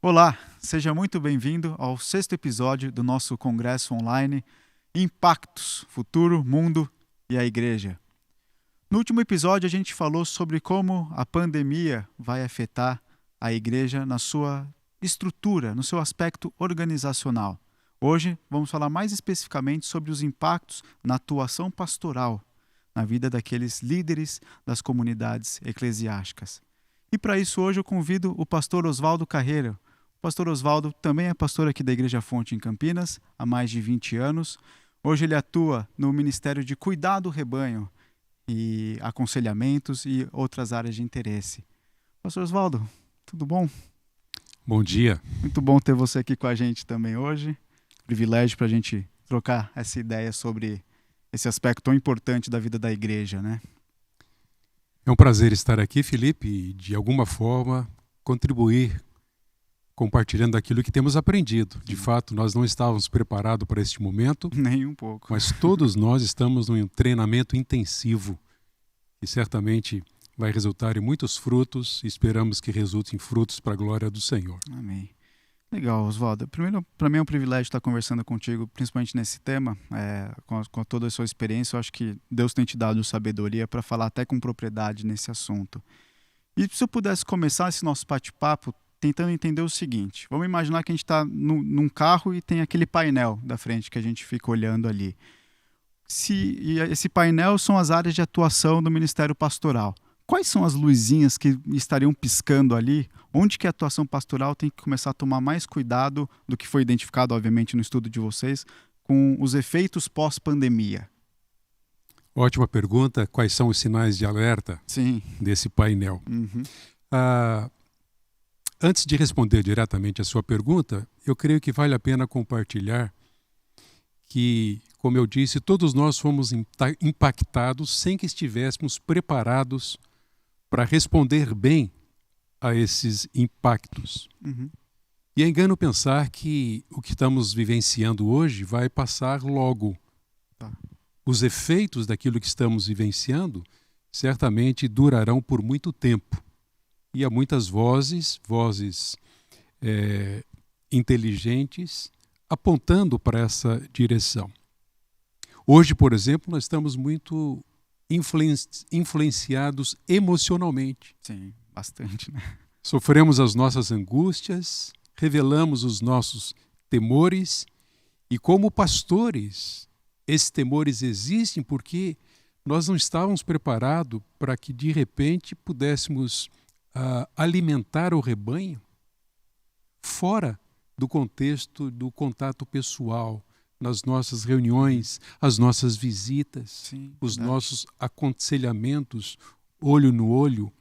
Olá, seja muito bem-vindo ao 6º episódio do nosso congresso online Impactos, Futuro, Mundo e a Igreja. No último episódio a gente falou sobre como a pandemia vai afetar a igreja na sua estrutura, no seu aspecto organizacional. Hoje vamos falar mais especificamente sobre os impactos na atuação pastoral, na vida daqueles líderes das comunidades eclesiásticas. E para isso hoje eu convido o pastor Oswaldo Carreira. O pastor Oswaldo também é pastor aqui da Igreja Fonte em Campinas há mais de 20 anos. Hoje ele atua no Ministério de Cuidar do Rebanho e aconselhamentos e outras áreas de interesse. Pastor Oswaldo, tudo bom? Bom dia. Muito bom ter você aqui com a gente também hoje. Privilégio para a gente trocar essa ideia sobre esse aspecto tão importante da vida da igreja, né? É um prazer estar aqui, Felipe, e de alguma forma contribuir compartilhando aquilo que temos aprendido. De fato, nós não estávamos preparados para este momento. Nem um pouco. Mas todos nós estamos num treinamento intensivo que certamente vai resultar em muitos frutos e esperamos que resulte em frutos para a glória do Senhor. Amém. Legal, Oswaldo. Primeiro, para mim é um privilégio estar conversando contigo, principalmente nesse tema, com toda a sua experiência. Eu acho que Deus tem te dado sabedoria para falar até com propriedade nesse assunto. E se eu pudesse começar esse nosso bate-papo tentando entender o seguinte: vamos imaginar que a gente está num carro e tem aquele painel da frente que a gente fica olhando ali. E esse painel são as áreas de atuação do Ministério Pastoral. Quais são as luzinhas que estariam piscando ali? Onde que a atuação pastoral tem que começar a tomar mais cuidado do que foi identificado, obviamente, no estudo de vocês, com os efeitos pós-pandemia? Ótima pergunta. Quais são os sinais de alerta desse painel? Uhum. Antes de responder diretamente a sua pergunta, eu creio que vale a pena compartilhar que, como eu disse, todos nós fomos impactados sem que estivéssemos preparados para responder bem a esses impactos. Uhum. E é engano pensar que o que estamos vivenciando hoje vai passar logo. Tá. Os efeitos daquilo que estamos vivenciando certamente durarão por muito tempo. E há muitas vozes inteligentes, apontando para essa direção. Hoje, por exemplo, nós estamos muito influenciados emocionalmente. Sim, bastante, né? Sofremos as nossas angústias, revelamos os nossos temores e, como pastores, esses temores existem porque nós não estávamos preparados para que, de repente, pudéssemos alimentar o rebanho fora do contexto do contato pessoal, nas nossas reuniões, as nossas visitas, Sim, os verdade. nossos aconselhamentos, olho no olho.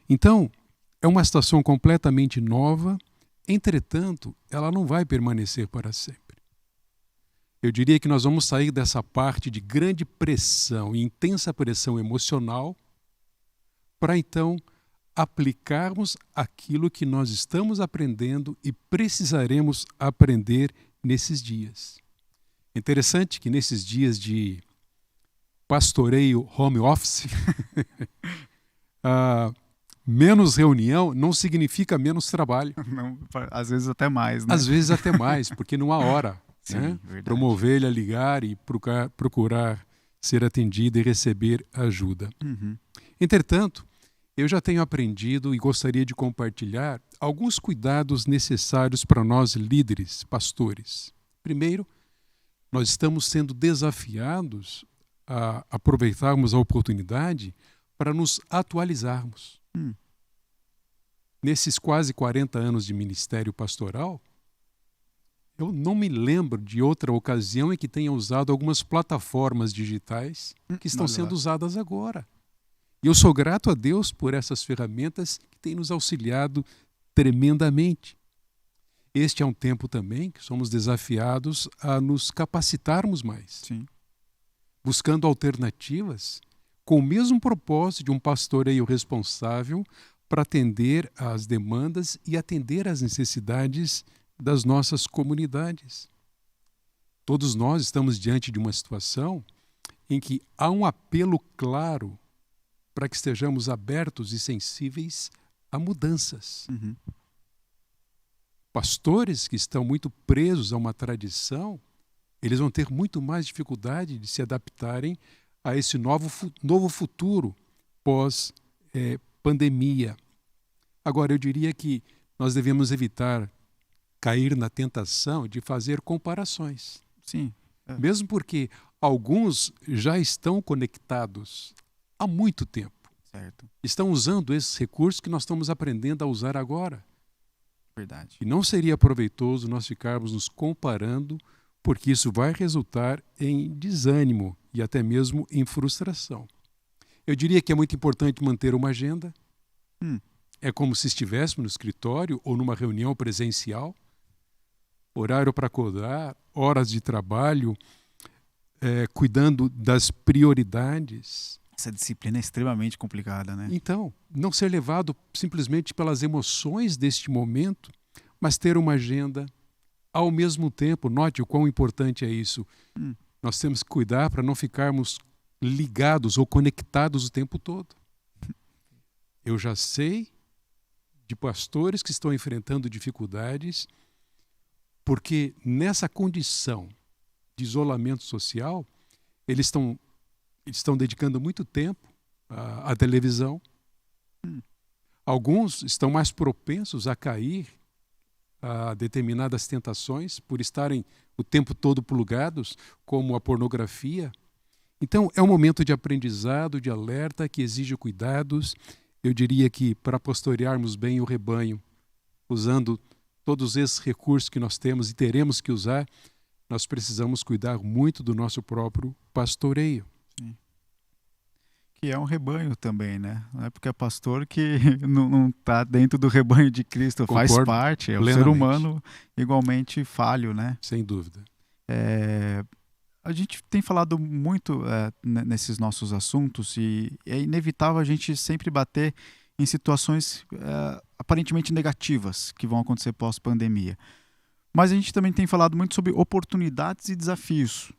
Então, é uma situação completamente nova, entretanto, ela não vai permanecer para sempre. Eu diria que nós vamos sair dessa parte de grande pressão e intensa pressão emocional para então aplicarmos aquilo que nós estamos aprendendo e precisaremos aprender nesses dias. É interessante que nesses dias de pastoreio home office, menos reunião não significa menos trabalho. Não, às vezes até mais, né? Às vezes até mais, porque não há hora. Sim, né? verdade. Para uma ovelha ligar e procurar ser atendida e receber ajuda. Uhum. Entretanto, eu já tenho aprendido e gostaria de compartilhar alguns cuidados necessários para nós líderes, pastores. Primeiro, nós estamos sendo desafiados a aproveitarmos a oportunidade para nos atualizarmos. Nesses quase 40 anos de ministério pastoral, eu não me lembro de outra ocasião em que tenha usado algumas plataformas digitais que estão sendo usadas agora. E eu sou grato a Deus por essas ferramentas que têm nos auxiliado tremendamente. Este é um tempo também que somos desafiados a nos capacitarmos mais. Sim. Buscando alternativas com o mesmo propósito de um pastoreio responsável para atender às demandas e atender às necessidades das nossas comunidades. Todos nós estamos diante de uma situação em que há um apelo claro para que estejamos abertos e sensíveis a mudanças. Uhum. Pastores que estão muito presos a uma tradição, eles vão ter muito mais dificuldade de se adaptarem a esse novo futuro pós-pandemia. Agora, eu diria que nós devemos evitar cair na tentação de fazer comparações. Sim. Mesmo porque alguns já estão conectados há muito tempo. Certo. Estão usando esses recursos que nós estamos aprendendo a usar agora. Verdade. E não seria proveitoso nós ficarmos nos comparando, porque isso vai resultar em desânimo e até mesmo em frustração. Eu diria que é muito importante manter uma agenda. É como se estivéssemos no escritório ou numa reunião presencial. Horário para acordar, horas de trabalho, cuidando das prioridades. Essa disciplina é extremamente complicada, né? Então, não ser levado simplesmente pelas emoções deste momento, mas ter uma agenda. Ao mesmo tempo, note o quão importante é isso. Nós temos que cuidar para não ficarmos ligados ou conectados o tempo todo. Eu já sei de pastores que estão enfrentando dificuldades porque nessa condição de isolamento social, eles estão dedicando muito tempo à televisão. Alguns estão mais propensos a cair a determinadas tentações por estarem o tempo todo plugados, como a pornografia. Então, é um momento de aprendizado, de alerta, que exige cuidados. Eu diria que para pastorearmos bem o rebanho, usando todos esses recursos que nós temos e teremos que usar, nós precisamos cuidar muito do nosso próprio pastoreio. Sim. Que é um rebanho também, né? Não é porque é pastor que não está dentro do rebanho de Cristo. Concordo faz parte, é um ser humano igualmente falho, né? Sem dúvida. A gente tem falado muito nesses nossos assuntos e é inevitável a gente sempre bater em situações aparentemente negativas que vão acontecer pós-pandemia. Mas a gente também tem falado muito sobre oportunidades e desafios. O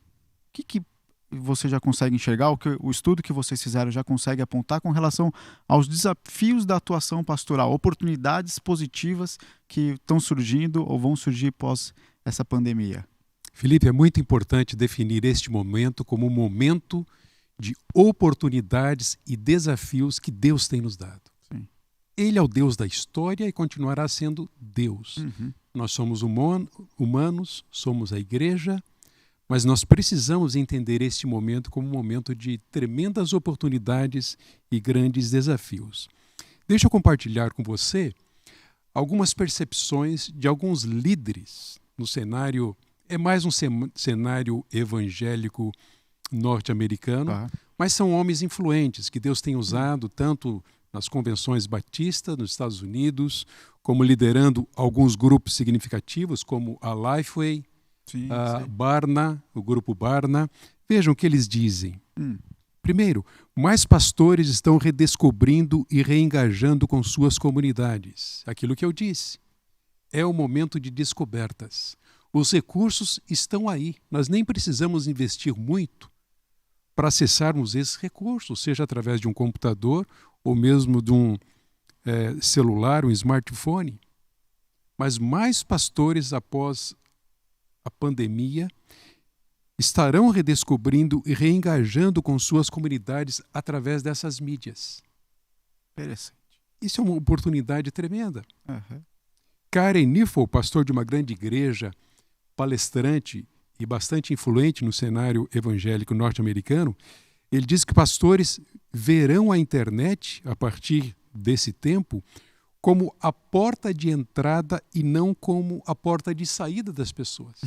que você já consegue enxergar, o estudo que vocês fizeram já consegue apontar com relação aos desafios da atuação pastoral, oportunidades positivas que estão surgindo ou vão surgir pós essa pandemia? Felipe, é muito importante definir este momento como um momento de oportunidades e desafios que Deus tem nos dado. Sim. Ele é o Deus da história e continuará sendo Deus. Nós somos humanos, somos a igreja, mas nós precisamos entender este momento como um momento de tremendas oportunidades e grandes desafios. Deixa eu compartilhar com você algumas percepções de alguns líderes no cenário. É mais um cenário evangélico norte-americano, mas são homens influentes que Deus tem usado tanto nas convenções batistas nos Estados Unidos, como liderando alguns grupos significativos, como a Lifeway, Barna, o grupo Barna. Vejam o que eles dizem. Primeiro, mais pastores estão redescobrindo e reengajando com suas comunidades. Aquilo que eu disse. É o momento de descobertas. Os recursos estão aí. Nós nem precisamos investir muito para acessarmos esses recursos, seja através de um computador ou mesmo de um celular, um smartphone. Mas mais pastores, após a pandemia, estarão redescobrindo e reengajando com suas comunidades através dessas mídias. Interessante. Isso é uma oportunidade tremenda. Karen Niffel, pastor de uma grande igreja, palestrante e bastante influente no cenário evangélico norte-americano, ele diz que pastores verão a internet, a partir desse tempo, como a porta de entrada e não como a porta de saída das pessoas.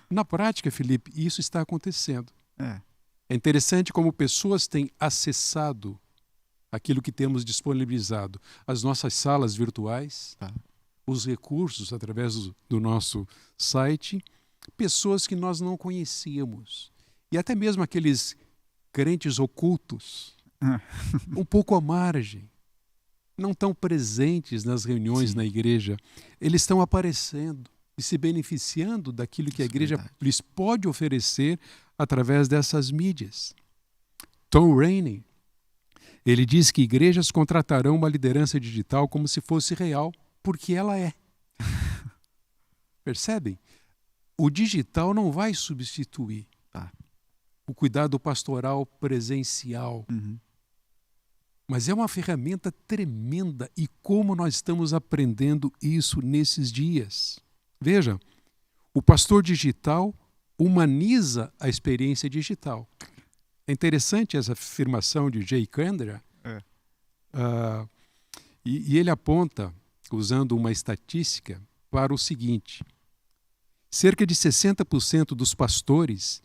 Na prática, Felipe, isso está acontecendo. É interessante como pessoas têm acessado aquilo que temos disponibilizado, as nossas salas virtuais, os recursos através do nosso site, pessoas que nós não conhecíamos. E até mesmo aqueles crentes ocultos, um pouco à margem, não tão presentes nas reuniões na igreja, eles estão aparecendo e se beneficiando daquilo que a igreja lhes pode oferecer através dessas mídias. Tom Rainey, ele diz que igrejas contratarão uma liderança digital como se fosse real, porque ela é. Percebem? O digital não vai substituir o cuidado pastoral presencial. Mas é uma ferramenta tremenda, e como nós estamos aprendendo isso nesses dias. Veja, o pastor digital humaniza a experiência digital. É interessante essa afirmação de Jay Candler. E ele aponta, usando uma estatística, para o seguinte: cerca de 60% dos pastores,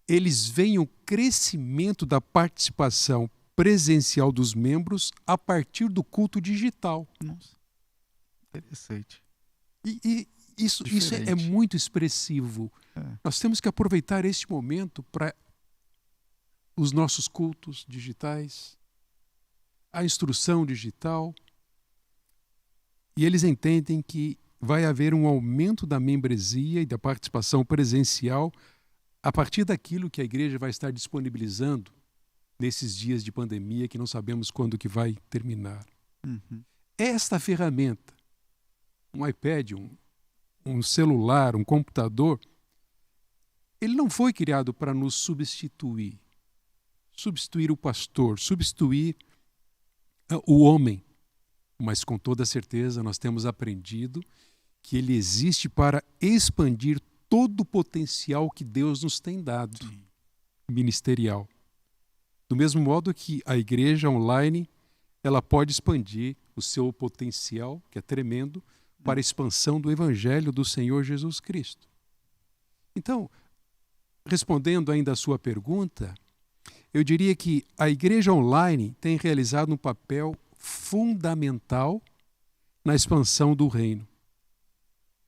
eles veem o crescimento da participação presencial dos membros a partir do culto digital. Nossa, interessante. E isso é muito expressivo. Nós temos que aproveitar este momento para os nossos cultos digitais, a instrução digital, e eles entendem que vai haver um aumento da membresia e da participação presencial a partir daquilo que a igreja vai estar disponibilizando nesses dias de pandemia que não sabemos quando que vai terminar. Esta ferramenta, um iPad, um celular, um computador, ele não foi criado para nos substituir o pastor, substituir o homem, mas com toda certeza nós temos aprendido que ele existe para expandir todo o potencial que Deus nos tem dado, ministerial. Do mesmo modo que a igreja online, ela pode expandir o seu potencial, que é tremendo, para a expansão do evangelho do Senhor Jesus Cristo. Então, respondendo ainda à sua pergunta, eu diria que a igreja online tem realizado um papel fundamental na expansão do reino.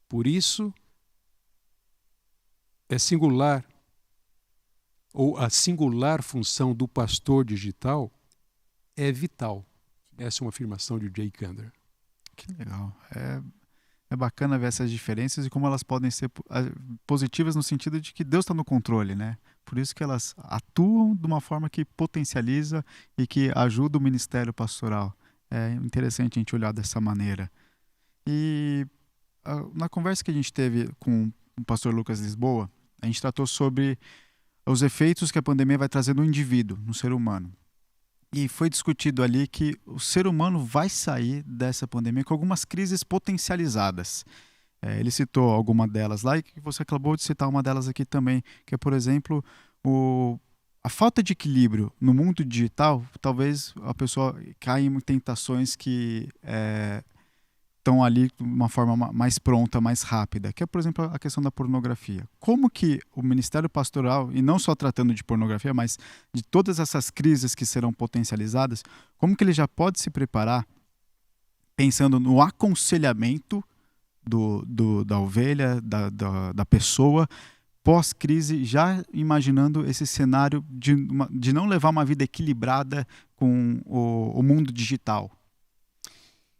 Por isso, é singular, ou a singular função do pastor digital é vital. Essa é uma afirmação de Jay Candler. Que legal. É bacana ver essas diferenças e como elas podem ser positivas no sentido de que Deus está no controle, né? Por isso que elas atuam de uma forma que potencializa e que ajuda o ministério pastoral. É interessante a gente olhar dessa maneira. E na conversa que a gente teve com o pastor Lucas Lisboa, a gente tratou sobre os efeitos que a pandemia vai trazer no indivíduo, no ser humano. E foi discutido ali que o ser humano vai sair dessa pandemia com algumas crises potencializadas. Ele citou alguma delas lá e você acabou de citar uma delas aqui também, que é, por exemplo, a falta de equilíbrio no mundo digital. Talvez a pessoa caia em tentações que estão ali de uma forma mais pronta, mais rápida, que é, por exemplo, a questão da pornografia. Como que o ministério pastoral, e não só tratando de pornografia, mas de todas essas crises que serão potencializadas, como que ele já pode se preparar pensando no aconselhamento da ovelha, da pessoa, pós-crise, já imaginando esse cenário de não levar uma vida equilibrada com o mundo digital?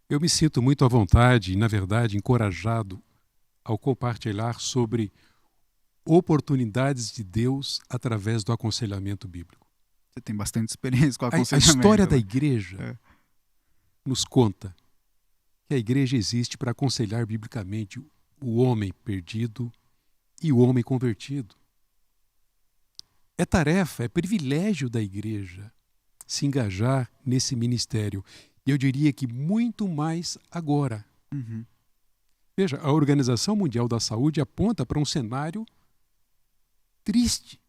Eu me sinto muito à vontade e, na verdade, encorajado ao compartilhar sobre oportunidades de Deus através do aconselhamento bíblico. Você tem bastante experiência com o aconselhamento. A história da igreja nos conta que a igreja existe para aconselhar biblicamente o homem perdido e o homem convertido. É tarefa, é privilégio da igreja se engajar nesse ministério. E eu diria que muito mais agora. Veja, a Organização Mundial da Saúde aponta para um cenário triste,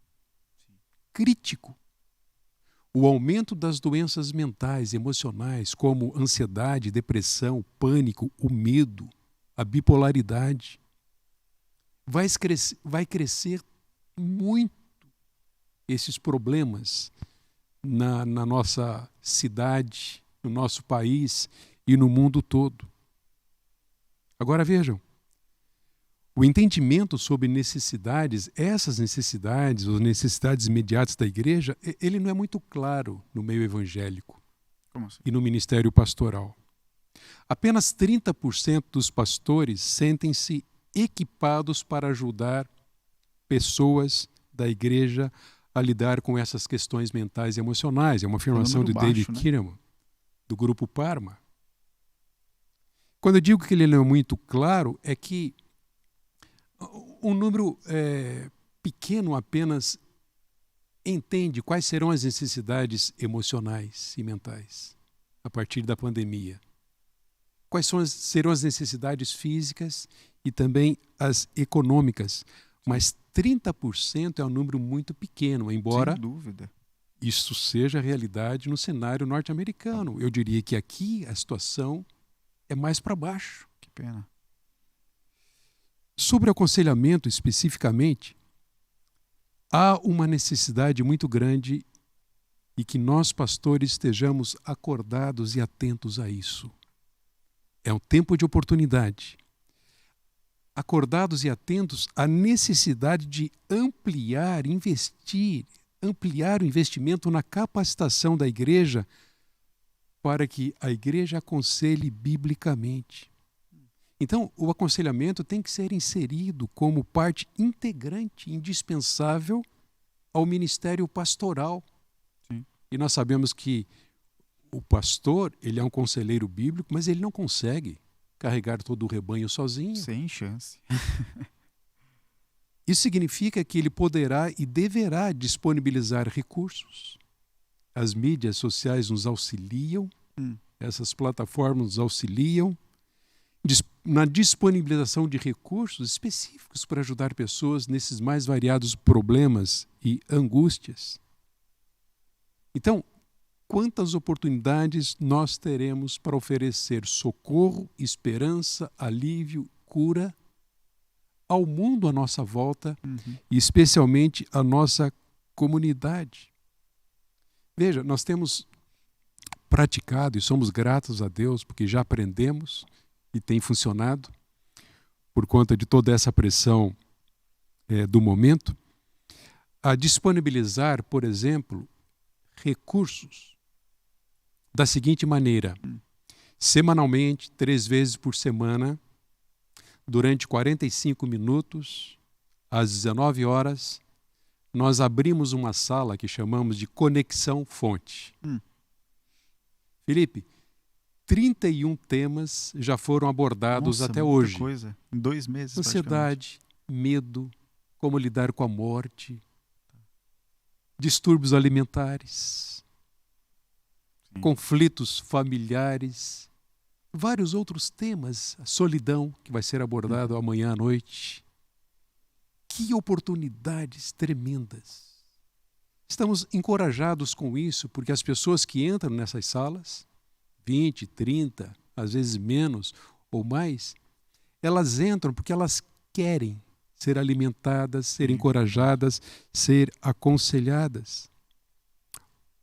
crítico. O aumento das doenças mentais e emocionais, como ansiedade, depressão, pânico, o medo, a bipolaridade, vai crescer muito esses problemas na nossa cidade, no nosso país e no mundo todo. Agora vejam, o entendimento sobre necessidades, essas necessidades, ou necessidades imediatas da igreja, ele não é muito claro no meio evangélico e no ministério pastoral. Apenas 30% dos pastores sentem-se equipados para ajudar pessoas da igreja a lidar com essas questões mentais e emocionais. É uma afirmação de David Kinnaman, do Grupo Parma. Quando eu digo que ele não é muito claro, é que Um número pequeno apenas entende quais serão as necessidades emocionais e mentais a partir da pandemia. Quais serão as necessidades físicas e também as econômicas. Mas 30% é um número muito pequeno, embora Sem dúvida. isso seja realidade no cenário norte-americano. Eu diria que aqui a situação é mais para baixo. Que pena. Sobre aconselhamento especificamente, há uma necessidade muito grande e que nós, pastores, estejamos acordados e atentos a isso. É um tempo de oportunidade. Acordados e atentos à necessidade de ampliar o investimento na capacitação da igreja para que a igreja aconselhe biblicamente. Então, o aconselhamento tem que ser inserido como parte integrante, indispensável ao ministério pastoral. Sim. E nós sabemos que o pastor, ele é um conselheiro bíblico, mas ele não consegue carregar todo o rebanho sozinho. Sem chance. Isso significa que ele poderá e deverá disponibilizar recursos. As mídias sociais nos auxiliam, essas plataformas nos auxiliam na disponibilização de recursos específicos para ajudar pessoas nesses mais variados problemas e angústias. Então, quantas oportunidades nós teremos para oferecer socorro, esperança, alívio, cura ao mundo à nossa volta e especialmente à nossa comunidade. Veja, nós temos praticado e somos gratos a Deus porque já aprendemos e tem funcionado por conta de toda essa pressão do momento, a disponibilizar, por exemplo, recursos da seguinte maneira: semanalmente, 3 vezes por semana, durante 45 minutos, às 19 horas, nós abrimos uma sala que chamamos de Conexão Fonte. Felipe, 31 temas já foram abordados até hoje. Coisa. Em 2 meses, ansiedade, medo, como lidar com a morte, distúrbios alimentares, conflitos familiares, vários outros temas, a solidão, que vai ser abordado amanhã à noite. Que oportunidades tremendas! Estamos encorajados com isso, porque as pessoas que entram nessas salas, 20, 30, às vezes menos ou mais, elas entram porque elas querem ser alimentadas, ser encorajadas, ser aconselhadas.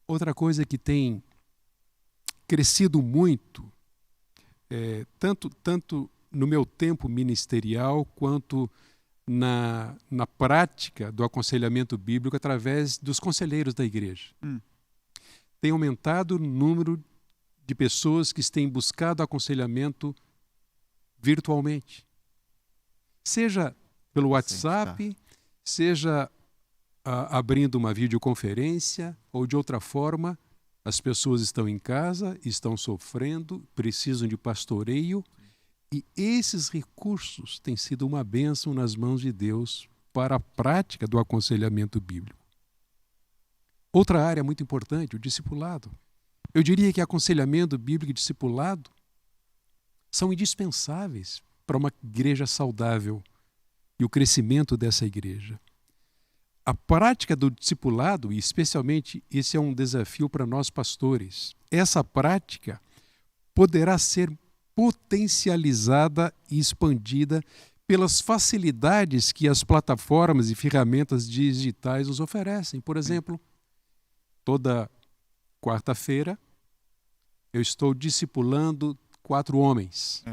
Outra coisa que tem crescido muito, tanto no meu tempo ministerial, quanto na prática do aconselhamento bíblico através dos conselheiros da igreja. Tem aumentado o número de pessoas que têm buscado aconselhamento virtualmente. Seja pelo WhatsApp, seja abrindo uma videoconferência ou de outra forma, as pessoas estão em casa, estão sofrendo, precisam de pastoreio e esses recursos têm sido uma bênção nas mãos de Deus para a prática do aconselhamento bíblico. Outra área muito importante, o discipulado. Eu diria que aconselhamento bíblico e discipulado são indispensáveis para uma igreja saudável e o crescimento dessa igreja. A prática do discipulado, e especialmente esse é um desafio para nós pastores, essa prática poderá ser potencializada e expandida pelas facilidades que as plataformas e ferramentas digitais nos oferecem. Por exemplo, toda quarta-feira eu estou discipulando 4 homens.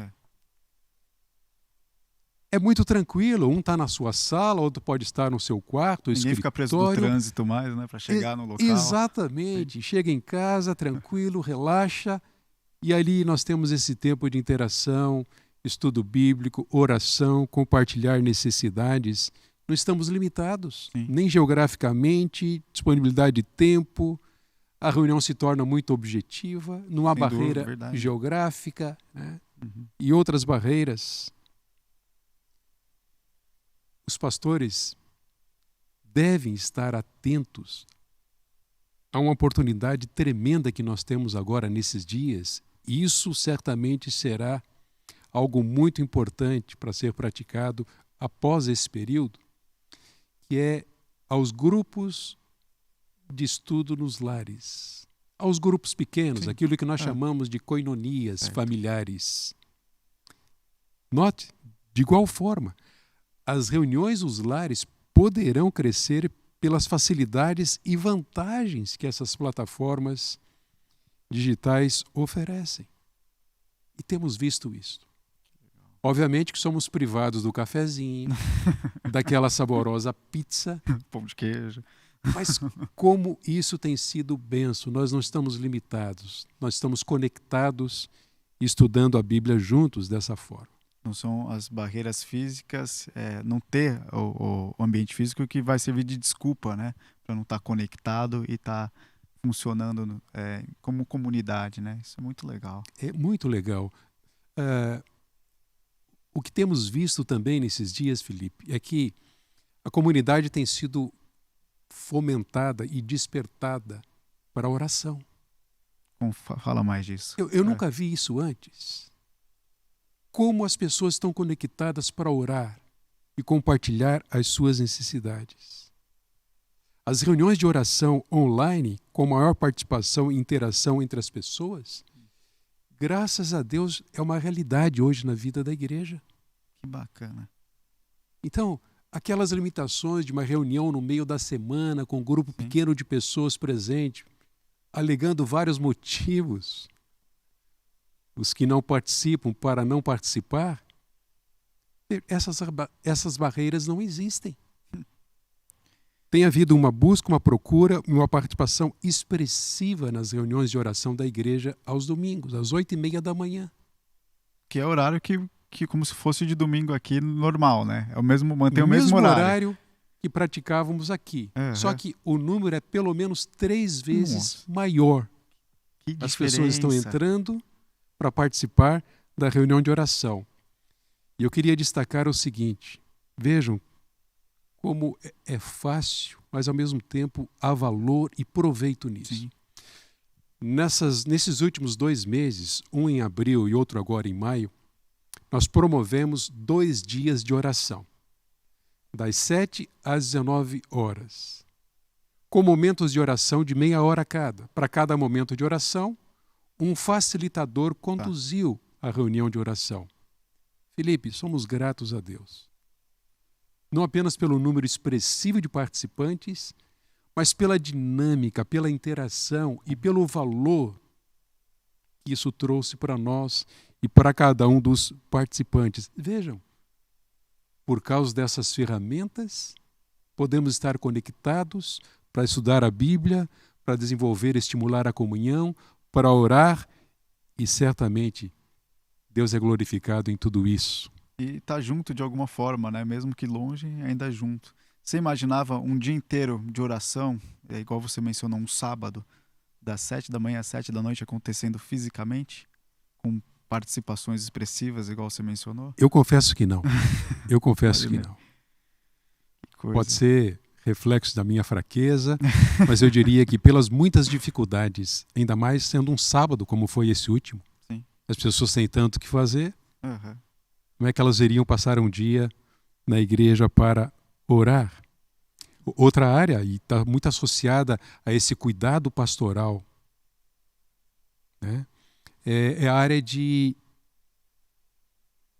É muito tranquilo, um está na sua sala, outro pode estar no seu quarto, Ninguém fica preso no trânsito mais, né, para chegar no local. Exatamente, chega em casa, tranquilo, relaxa, e ali nós temos esse tempo de interação, estudo bíblico, oração, compartilhar necessidades. Não estamos limitados, nem geograficamente, disponibilidade de tempo, a reunião se torna muito objetiva, não há barreira geográfica, né? E outras barreiras. os pastores devem estar atentos a uma oportunidade tremenda que nós temos agora nesses dias. E isso certamente será algo muito importante para ser praticado após esse período, que é aos grupos de estudo nos lares, aos grupos pequenos, Sim. aquilo que nós chamamos de koinonias familiares. Note, de igual forma, as reuniões dos lares poderão crescer pelas facilidades e vantagens que essas plataformas digitais oferecem. E temos visto isso. Obviamente que somos privados do cafezinho, daquela saborosa pizza. Pão de queijo. Mas como isso tem sido bênção, nós não estamos limitados, nós estamos conectados, estudando a Bíblia juntos dessa forma. Não são as barreiras físicas, não ter o ambiente físico que vai servir de desculpa, né? Para não estar conectado e estar funcionando como comunidade, né? Isso é muito legal. É muito legal. O que temos visto também nesses dias, Felipe, é que a comunidade tem sido fomentada e despertada para a oração. Fala mais disso. Eu nunca vi isso antes. Como as pessoas estão conectadas para orar e compartilhar as suas necessidades. As reuniões de oração online, com maior participação e interação entre as pessoas, graças a Deus, é uma realidade hoje na vida da igreja. Que bacana. Então, aquelas limitações de uma reunião no meio da semana com um grupo pequeno de pessoas presentes, alegando vários motivos, os que não participam para não participar, essas barreiras não existem. Tem havido uma busca, uma procura e uma participação expressiva nas reuniões de oração da igreja aos domingos, às 8h30 da manhã. Que é horário que como se fosse de domingo aqui normal, né? É o mesmo, mantém o mesmo horário que praticávamos aqui. Uhum. Só que o número é pelo menos 3 vezes maior. Que As pessoas estão entrando para participar da reunião de oração. E eu queria destacar o seguinte: vejam como é fácil, mas ao mesmo tempo há valor e proveito nisso. Sim. Nesses últimos 2 meses, um em abril e outro agora em maio, nós promovemos 2 dias de oração, das 7 às 19 horas, com momentos de oração de meia hora cada. Para cada momento de oração, um facilitador conduziu a reunião de oração. Felipe, somos gratos a Deus. Não apenas pelo número expressivo de participantes, mas pela dinâmica, pela interação e pelo valor que isso trouxe para nós e para cada um dos participantes. Vejam, por causa dessas ferramentas, podemos estar conectados para estudar a Bíblia, para desenvolver e estimular a comunhão, para orar, e certamente Deus é glorificado em tudo isso. E está junto de alguma forma, né? Mesmo que longe, ainda junto. Você imaginava um dia inteiro de oração, igual você mencionou, um sábado, das 7 da manhã às 7 da noite, acontecendo fisicamente, com participações expressivas, igual você mencionou? Eu confesso que não. Eu confesso que não. Pode ser reflexo da minha fraqueza, mas eu diria que pelas muitas dificuldades, ainda mais sendo um sábado, como foi esse último, sim, as pessoas têm tanto o que fazer, como é que elas iriam passar um dia na igreja para orar? Outra área, e está muito associada a esse cuidado pastoral, né? É a área de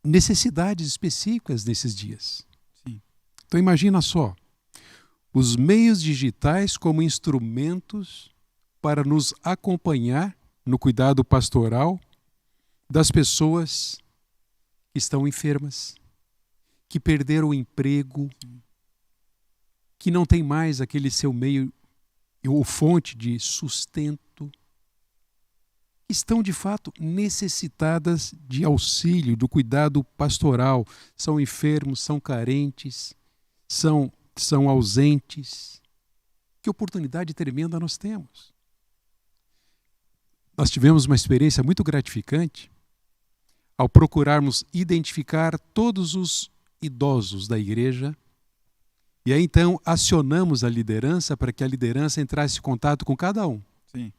necessidades específicas nesses dias. Sim. Então imagina só, os meios digitais como instrumentos para nos acompanhar no cuidado pastoral das pessoas que estão enfermas, que perderam o emprego, que não tem mais aquele seu meio ou fonte de sustento, estão de fato necessitadas de auxílio, do cuidado pastoral, são enfermos, são carentes, são ausentes. Que oportunidade tremenda nós temos. Nós tivemos uma experiência muito gratificante ao procurarmos identificar todos os idosos da igreja E aí então acionamos a liderança para que a liderança entrasse em contato com cada um. Sim.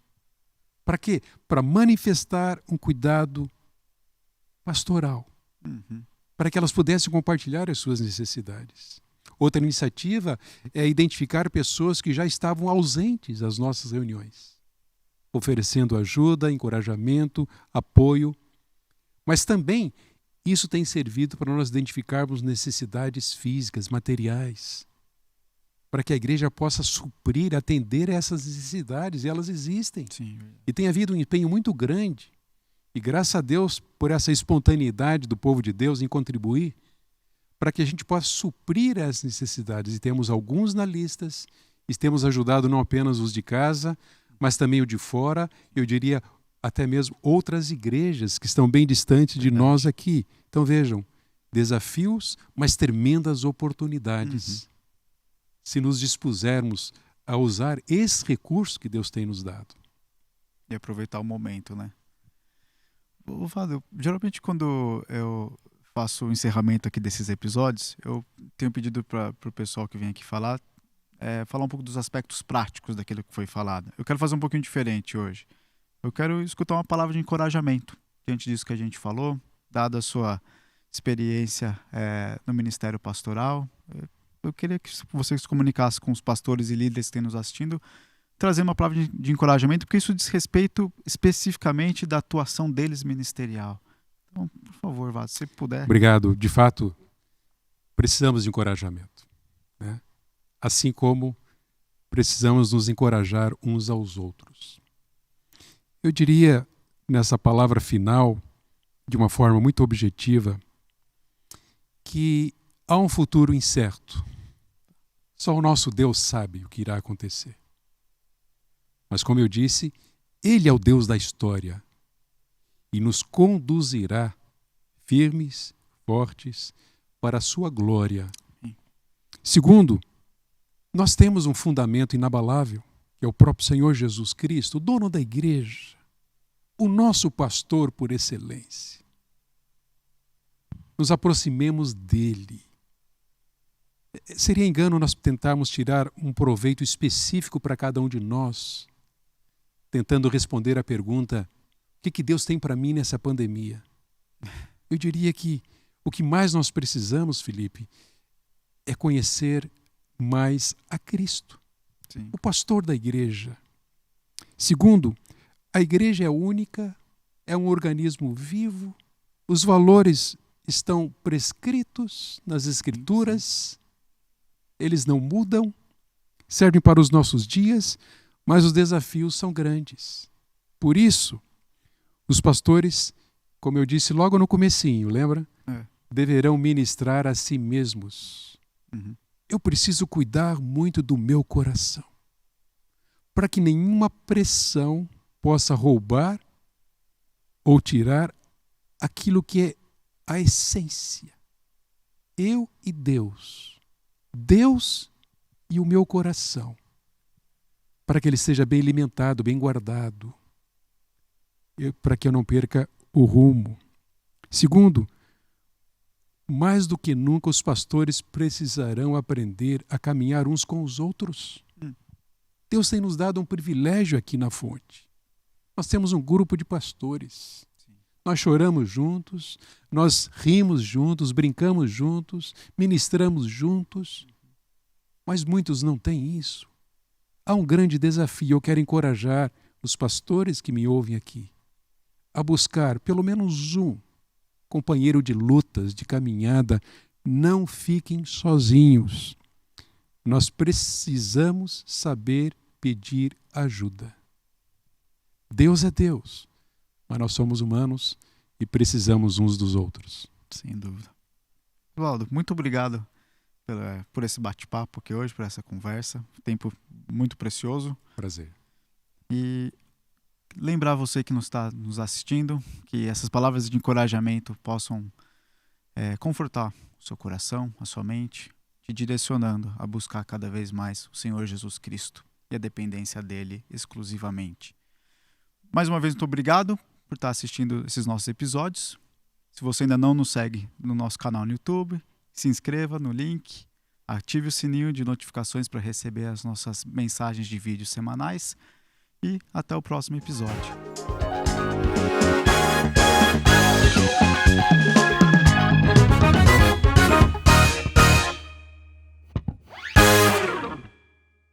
Para quê? Para manifestar um cuidado pastoral, Uhum. para que elas pudessem compartilhar as suas necessidades. Outra iniciativa é identificar pessoas que já estavam ausentes das nossas reuniões, oferecendo ajuda, encorajamento, apoio, mas também isso tem servido para nós identificarmos necessidades físicas, materiais, para que a igreja possa suprir, atender a essas necessidades, e elas existem. Sim. E tem havido um empenho muito grande, e graças a Deus por essa espontaneidade do povo de Deus em contribuir, para que a gente possa suprir as necessidades. E temos alguns na lista, e temos ajudado não apenas os de casa, mas também o de fora, eu diria até mesmo outras igrejas que estão bem distantes de nós aqui. Então vejam, desafios, mas tremendas oportunidades. Se nos dispusermos a usar esse recurso que Deus tem nos dado. E aproveitar o momento, né? Fábio, geralmente quando eu faço o encerramento aqui desses episódios, eu tenho pedido para o pessoal que vem aqui falar um pouco dos aspectos práticos daquilo que foi falado. Eu quero fazer um pouquinho diferente hoje. Eu quero escutar uma palavra de encorajamento diante disso que a gente falou, dada a sua experiência no ministério pastoral. Eu queria que você se comunicasse com os pastores e líderes que estão nos assistindo, trazer uma palavra de encorajamento, porque isso diz respeito especificamente da atuação deles ministerial. Então, por favor, Vado, se puder. Obrigado. De fato, precisamos de encorajamento, né? Assim como precisamos nos encorajar uns aos outros. Eu diria, nessa palavra final, de uma forma muito objetiva, que há um futuro incerto. Só o nosso Deus sabe o que irá acontecer. Mas, como eu disse, Ele é o Deus da história e nos conduzirá firmes, fortes, para a sua glória. Segundo, nós temos um fundamento inabalável, que é o próprio Senhor Jesus Cristo, o dono da igreja, o nosso pastor por excelência. Nos aproximemos dele. Seria engano nós tentarmos tirar um proveito específico para cada um de nós, tentando responder à pergunta: o que Deus tem para mim nessa pandemia? Eu diria que o que mais nós precisamos, Felipe, é conhecer mais a Cristo, Sim. o pastor da igreja. Segundo, a igreja é única, é um organismo vivo, os valores estão prescritos nas Escrituras, eles não mudam, servem para os nossos dias, mas os desafios são grandes. Por isso, os pastores, como eu disse logo no comecinho, lembra? Deverão ministrar a si mesmos. Eu preciso cuidar muito do meu coração, para que nenhuma pressão possa roubar ou tirar aquilo que é a essência. Eu e Deus. Deus e o meu coração. Para que ele seja bem alimentado, bem guardado. Para que eu não perca o rumo. Segundo, mais do que nunca os pastores precisarão aprender a caminhar uns com os outros. Deus tem nos dado um privilégio aqui na Fonte. Nós temos um grupo de pastores. Nós choramos juntos, nós rimos juntos, brincamos juntos, ministramos juntos. Mas muitos não têm isso. Há um grande desafio. Eu quero encorajar os pastores que me ouvem aqui a buscar pelo menos um companheiro de lutas, de caminhada. Não fiquem sozinhos. Nós precisamos saber pedir ajuda. Deus é Deus, mas nós somos humanos e precisamos uns dos outros. Sem dúvida. Valdo, muito obrigado por esse bate-papo aqui hoje, por essa conversa. Tempo muito precioso. Prazer. E lembrar você que está nos assistindo que essas palavras de encorajamento possam confortar o seu coração, a sua mente, te direcionando a buscar cada vez mais o Senhor Jesus Cristo e a dependência dele exclusivamente. Mais uma vez, muito obrigado por estar assistindo esses nossos episódios. Se você ainda não nos segue no nosso canal no YouTube, se inscreva no link, Ative o sininho de notificações para receber as nossas mensagens de vídeos semanais e até o próximo episódio.